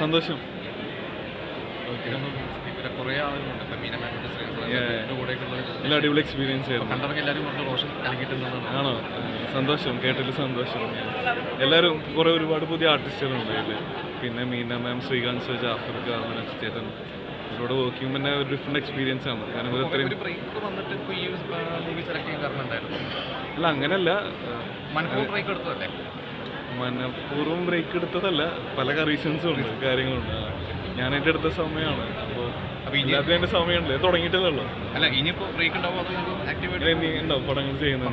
സന്തോഷം. എല്ലാം അടിപൊളി എക്സ്പീരിയൻസ് ആയിരുന്നു. ആണോ? സന്തോഷം, കേട്ടതിൽ സന്തോഷം. എല്ലാവരും കുറേ ഒരുപാട് പുതിയ ആർട്ടിസ്റ്റുകളുണ്ട് അതിൽ. പിന്നെ മീന മാം, ശ്രീകാന്ത് സർ, ജാഫർ ചേട്ടൻ ഇവരോട് വർക്ക് ചെയ്യുമ്പോൾ തന്നെ ഒരു ഡിഫറെൻറ്റ് എക്സ്പീരിയൻസ് ആണ്. കാരണം ഇത്രയും അല്ല, അങ്ങനെയല്ല, മനഃപൂർവ്വം ബ്രേക്ക് എടുത്തതല്ല, പല റീസൺസും ഉണ്ട്, കാര്യങ്ങളുണ്ട്. ഞാൻ എൻ്റെ അടുത്ത സമയമാണ്. അപ്പോൾ ഇതിനകത്ത് എൻ്റെ സമയമുണ്ട്, തുടങ്ങിയിട്ടല്ലോ. അല്ല, ഇനിയിപ്പോൾ ബ്രേക്ക് ഉണ്ടാവും പടങ്ങൾ ചെയ്യുന്നത്.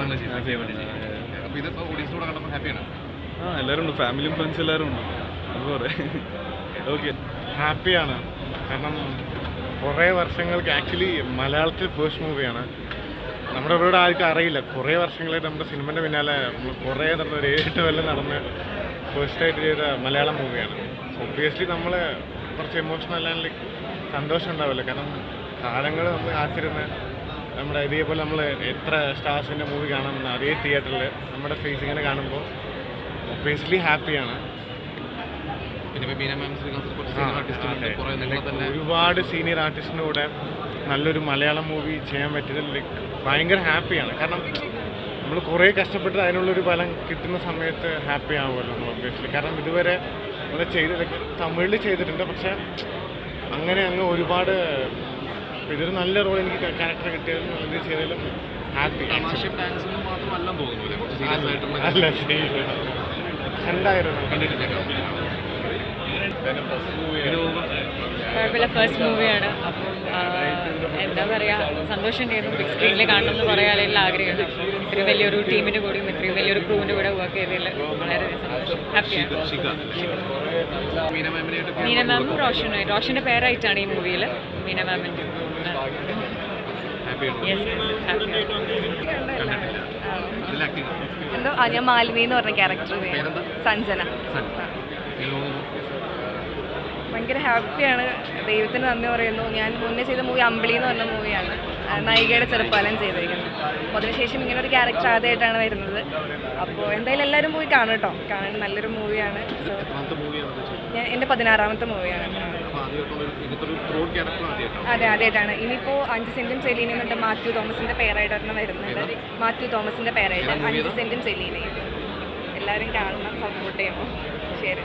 എല്ലാവരും ഉണ്ട്, ഫാമിലിയും ഫ്രണ്ട്സ് എല്ലാവരും ഉണ്ട്. അതുപോലെ ഓക്കെ, ഹാപ്പിയാണ്. കാരണം കുറേ വർഷങ്ങൾക്ക് ആക്ച്വലി മലയാളത്തിൽ ഫസ്റ്റ് മൂവിയാണ്. നമ്മുടെ ഇവിടെ ആർക്കും അറിയില്ല, കുറേ വർഷങ്ങളായിട്ട് നമ്മുടെ സിനിമൻ്റെ പിന്നാലെ നമ്മൾ കുറേ നടന്ന ഒരു 7 കൊല്ലം നടന്ന് ഫസ്റ്റായിട്ട് ചെയ്ത മലയാളം മൂവിയാണ്. ഒബ്വിയസ്ലി നമ്മൾ കുറച്ച് എമോഷണൽ ആൻഡ് സന്തോഷം ഉണ്ടാവില്ല. കാരണം കാലങ്ങൾ നമ്മൾ കാത്തിരുന്ന് നമ്മുടെ ഇതേപോലെ നമ്മൾ എത്ര സ്റ്റാർസിൻ്റെ മൂവി കാണാമെന്ന് അതേ തിയേറ്ററിൽ നമ്മുടെ ഫേസ് ഇങ്ങനെ കാണുമ്പോൾ ഒബ്വിയസ്ലി ഹാപ്പിയാണ്. ഒരുപാട് സീനിയർ ആർട്ടിസ്റ്റിൻ്റെ കൂടെ നല്ലൊരു മലയാളം മൂവി ചെയ്യാൻ പറ്റിയതിൽ ഭയങ്കര ഹാപ്പിയാണ്. കാരണം നമ്മൾ കുറേ കഷ്ടപ്പെട്ട് അതിനുള്ളൊരു ഫലം കിട്ടുന്ന സമയത്ത് ഹാപ്പി ആവുമല്ലോ നമ്മൾ ഒബ്വിയസ്ലി. കാരണം ഇതുവരെ നമ്മൾ തമിഴിൽ ചെയ്തിട്ടുണ്ട്, പക്ഷേ അങ്ങനെ അങ്ങ് ഒരുപാട് ഇതൊരു നല്ല റോൾ എനിക്ക് ക്യാരക്ടർ കിട്ടിയതിലും ഇത് ചെയ്തതിലും ഹാപ്പി. അല്ല, എന്തായിരുന്നു കുഴപ്പമില്ല, ഫസ്റ്റ് മൂവിയാണ്. അപ്പം എന്താ പറയുക, സന്തോഷം ഉണ്ടായിരുന്നു. ബിഗ് സ്ക്രീനിൽ കാണണമെന്ന് പറയാനുള്ള ആഗ്രഹമുണ്ട്. ഇത്രയും വലിയൊരു ടീമിൻ്റെ കൂടെയും ഇത്രയും വലിയൊരു ക്രൂവിൻ്റെ കൂടെ വർക്ക് ചെയ്തതിൽ വളരെ സന്തോഷം, ഹാപ്പിയാണ്. മീന മാമും റോഷൻ്റെ പേരായിട്ടാണ് ഈ മൂവിയിൽ മീന മാമിൻ്റെ. എന്തോ ഞാൻ മാലിനി എന്ന് പറഞ്ഞ ക്യാരക്ടർ, സഞ്ജന. ഭയങ്കര ഹാപ്പിയാണ്, ദൈവത്തിന് നന്ദി പറയുന്നു. ഞാൻ മുന്നേ ചെയ്ത മൂവി അമ്പിളി എന്ന് പറഞ്ഞ മൂവിയാണ്, നായികയുടെ ചെറുപ്പാലം ചെയ്തിരിക്കുന്നത്. അപ്പോൾ അതിനുശേഷം ഇങ്ങനെ ഒരു ക്യാരക്ടർ ആദ്യമായിട്ടാണ് വരുന്നത്. അപ്പോൾ എന്തായാലും എല്ലാവരും പോയി കാണും കേട്ടോ, കാണാൻ നല്ലൊരു മൂവിയാണ്. ഞാൻ എൻ്റെ 16ാമത്തെ മൂവിയാണ്. അതെ, ആദ്യമായിട്ടാണ്. ഇനിയിപ്പോൾ 5 സെൻറ്റും സെലീനയും കൊണ്ട് മാത്യു തോമസിൻ്റെ പേരായിട്ടാണ് വരുന്നത്. മാത്യു തോമസിൻ്റെ പേരായിട്ട് 5 സെൻറ്റും സെലീനയും. എല്ലാവരും കാണണം, സപ്പോർട്ട് ചെയ്യണം. ശരി.